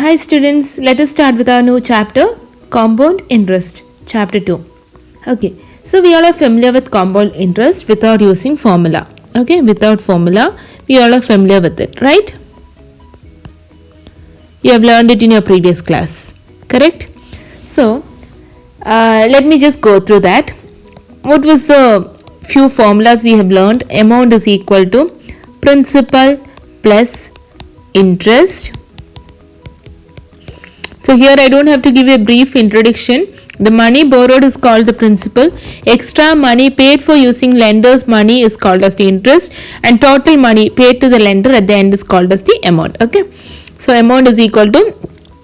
Hi students, let us start with our new chapter, Compound Interest, chapter 2. Okay, so we all are familiar with compound interest without using formula. Okay, without formula, we all are familiar with it, right? You have learned it in your previous class, correct? So, let me just go through that. What was the few formulas we have learned? Amount is equal to principal plus interest. So here I don't have to give a brief introduction. The money borrowed is called the principal. Extra money paid for using lender's money is called as the interest, and total money paid to the lender at the end is called as the amount. Okay. So amount is equal to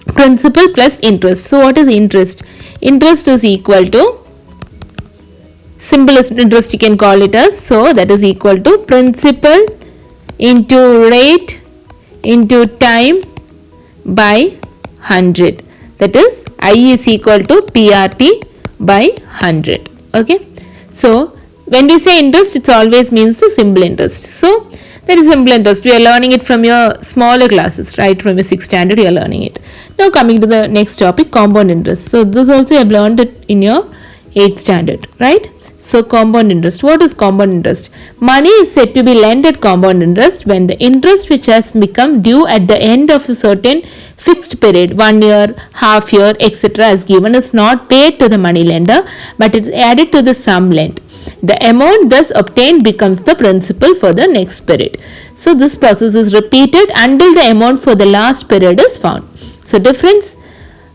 principal plus interest. So what is interest? Interest is equal to simple interest, you can call it as. So that is equal to principal into rate into time by 100. That is I is equal to PRT by 100. Okay. So when we say interest, it always means the simple interest. So that is simple interest. We are learning it from your smaller classes, right? From your 6th standard you are learning it. Now coming to the next topic, compound interest. So this also you have learned it in your 8th standard, right? So compound interest. What is compound interest? Money is said to be lent at compound interest when the interest which has become due at the end of a certain fixed period, 1 year, half year, etc. as given is not paid to the money lender but it is added to the sum lent. The amount thus obtained becomes the principal for the next period. So this process is repeated until the amount for the last period is found. So difference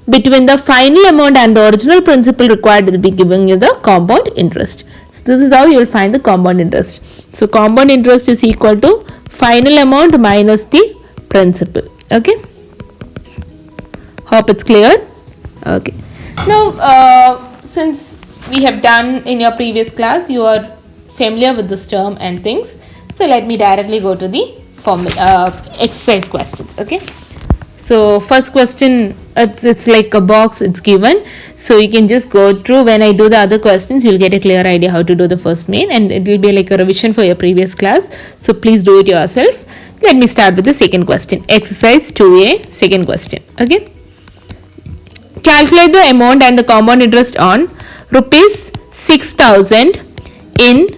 between the final amount and the original principal required will be giving you the compound interest. So this is how you will find the compound interest. So compound interest is equal to final amount minus the principal. Okay. Hope it's clear. Okay. Now since we have done in your previous class, you are familiar with this term and things. So let me directly go to the exercise questions. Okay. So first question, it's like a box, it's given. So you can just go through. When I do the other questions, you'll get a clear idea how to do the first main, and it will be like a revision for your previous class. So please do it yourself. Let me start with the second question. Exercise 2A, second question. Okay. Calculate the amount and the compound interest on rupees 6,000 in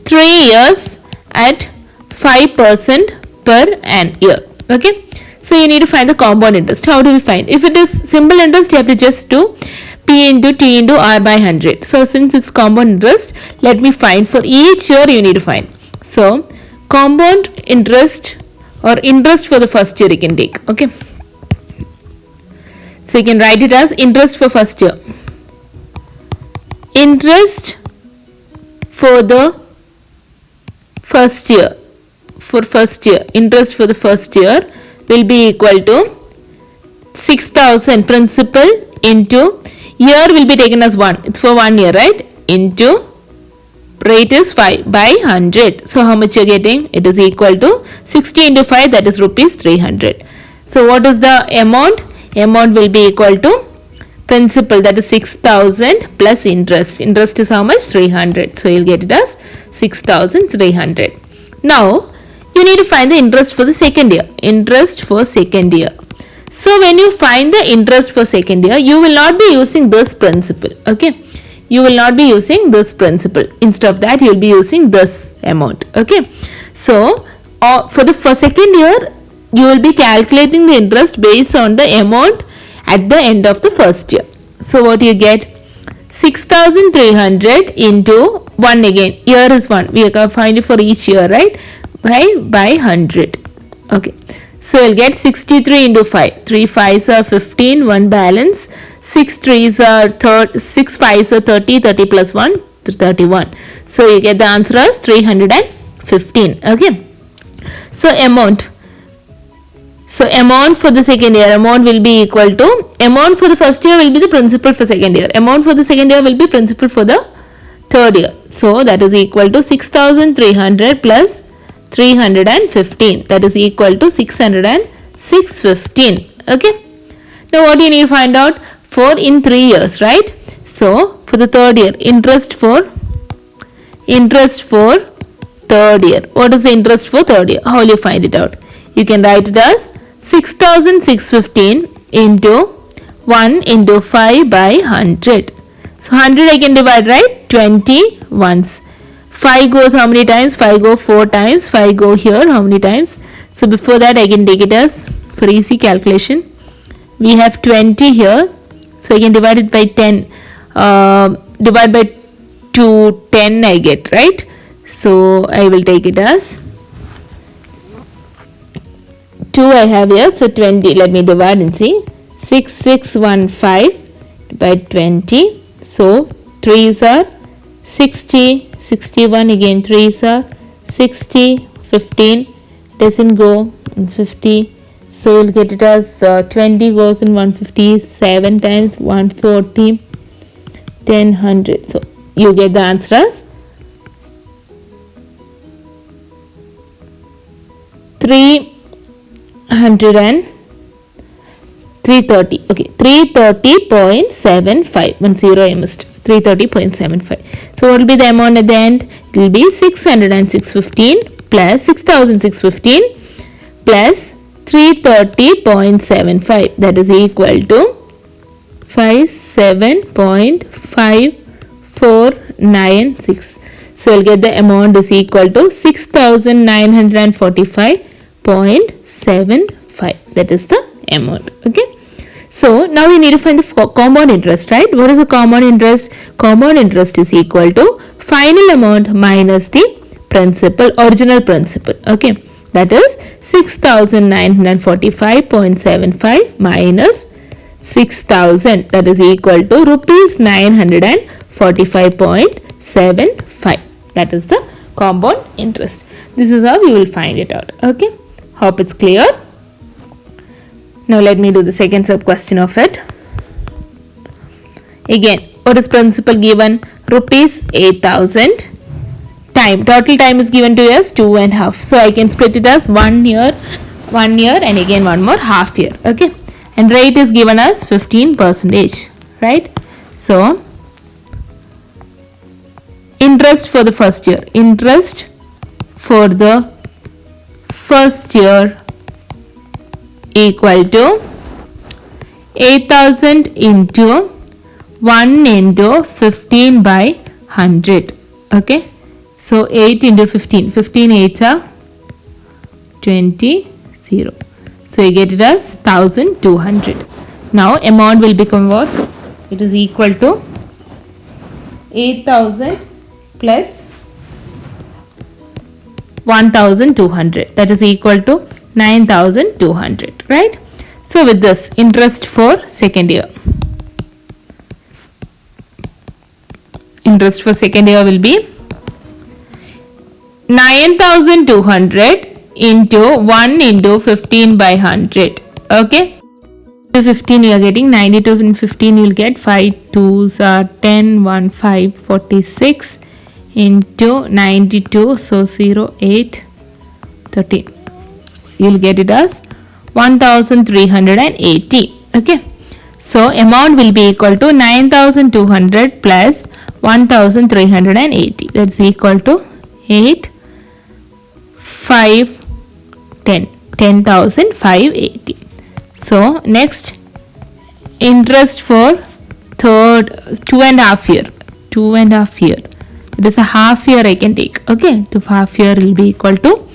3 years at 5% per an year. Okay. So you need to find the compound interest. How do we find? If it is simple interest, you have to just do P into T into R by 100. So since it's compound interest, let me find for each year you need to find. So compound interest or interest for the first year you can take. Okay. So you can write it as interest for first year. Interest for the first year. For first year. Interest for the first year will be equal to 6,000 principal into year will be taken as 1. It's for 1 year, right? Into rate is 5 by 100. So how much you're getting? It is equal to 60 into 5, that is rupees 300. So what is the amount? Amount will be equal to principal, that is 6,000 plus interest. Interest is how much? 300. So you'll get it as 6,300. Now you need to find the interest for the second year. Interest for second year. So when you find the interest for second year, you will not be using this principal. Okay. You will not be using this principal. Instead of that, you will be using this amount. Okay. So for the second year, you will be calculating the interest based on the amount at the end of the first year. So what you get? 6,300 into 1 again. Year is 1. We can find it for each year, right? By 100. Okay. So you'll get 63 into 5. 3 5s are 15, 1 balance. 6 3s are 6 5s are 30, 30 plus 1, 31. So you get the answer as 315. Okay. So amount. So amount for the second year, amount will be equal to, amount for the first year will be the principal for second year. Amount for the second year will be principal for the third year. So that is equal to 6,300 plus 315, that is equal to 615. Okay. Now what do you need to find out? For in 3 years, right? So for the third year, interest for third year. What is the interest for third year? How will you find it out? You can write it as 6,615 into 1 into 5 by 100. So 100 I can divide, right? 20 once. 5 goes how many times? 5 go 4 times. 5 go here how many times? So before that I can take it as, for easy calculation, we have 20 here. So I can divide it by 10. Divide by 2, 10 I get, right? So I will take it as 2 I have here. So 20. Let me divide and see. 6615 by 20. So 3s are 60. 61 again. 3s are 60. 15 doesn't go in 50. So we'll get it as 20 goes in 150. 7 times 140. 10, 100. So you get the answer as 330. Okay, 330.75. 10 I missed. 330.75. So what will be the amount at the end? It will be 606.15 plus 6,615 plus 330.75. That is equal to 57.5496. So we'll get the amount is equal to 6,945.75. That is the amount. Okay. So now we need to find the compound interest, right? What is the compound interest? Compound interest is equal to final amount minus the principal, original principal. Okay. That is 6,945.75 minus 6,000. That is equal to rupees 945.75. That is the compound interest. This is how we will find it out. Okay. Hope it's clear. Now let me do the second sub question of it. Again, what is principal given? Rupees 8,000. Time, total time is given to us 2.5. So I can split it as 1 year and again one more half year. Okay. And rate is given as 15%, right? So interest for the first year. Interest for the first year equal to 8,000 into 1 into 15 by 100. Okay. So 8 into 15. 15 8s are 20. So you get it as 1,200. Now amount will become what? It is equal to 8,000 plus 1,200. That is equal to 9,200, right? So with this, interest for second year. Interest for second year will be 9,200 into 1 into 15 by 100. Okay. 15 you are getting 92 in 15 you will get 5 2s are 10 1 5 46 into 92. So 0 8 13. You will get it as 1,380. Okay. So amount will be equal to 9,200 plus 1,380. That's equal to 8 5 10. 10,580. So next, interest for third 2.5 year. 2.5 year. It is a half year I can take. Okay. To half year will be equal to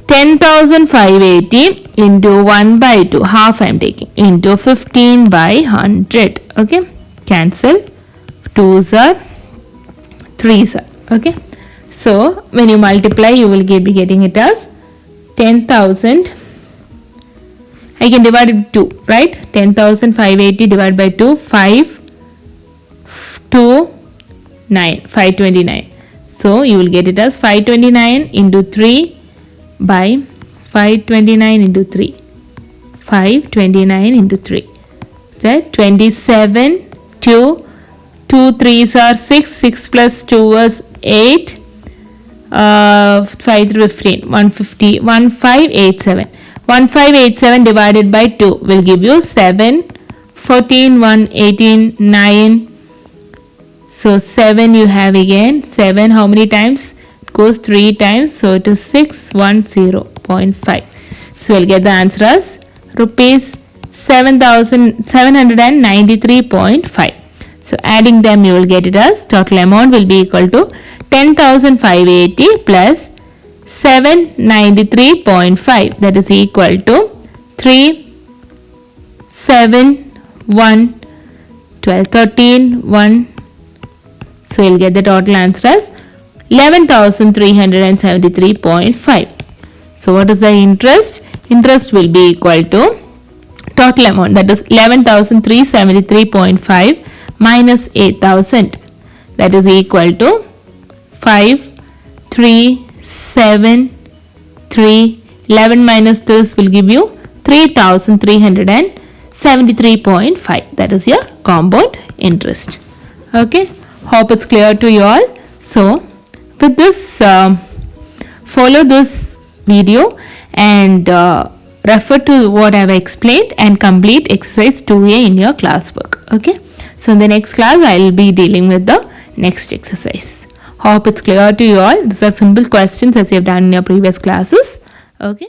10,580 into 1 by 2. Half I am taking. Into 15 by 100. Okay. Cancel. 2s are 3s are. Okay. So when you multiply you will be getting it as 10,000. I can divide it by 2, right? 10,580 divided by 2, 5, 2, 9, 529. So you will get it as 529 into 3 by 529 into 3. 529 into 3. That 27, 2, 2 3s are 6, 6 plus 2 was 8. 5 through 15, 150, 1587. 1587 divided by 2 will give you 7, 14, 1, 18, 9. So 7 you have again. 7 how many times? It goes 3 times. So it is 610.5. So we'll get the answer as rupees 7,793.5. So adding them, you will get it as total amount will be equal to 10,580 plus 793.5, that is equal to 3, 7, 1, 12, 13, 1. So you'll get the total answer as 11,373.5. So what is the interest? Interest will be equal to total amount, that is 11,373.5 minus 8,000, that is equal to 5, 3, 7, 3, 11 minus this will give you 3,373.5. That is your compound interest. Okay, hope it's clear to you all. So with this, follow this video and refer to what I have explained and complete exercise 2A in your classwork. Okay, so in the next class I will be dealing with the next exercise. Hope it's clear to you all. These are simple questions as you have done in your previous classes. Okay.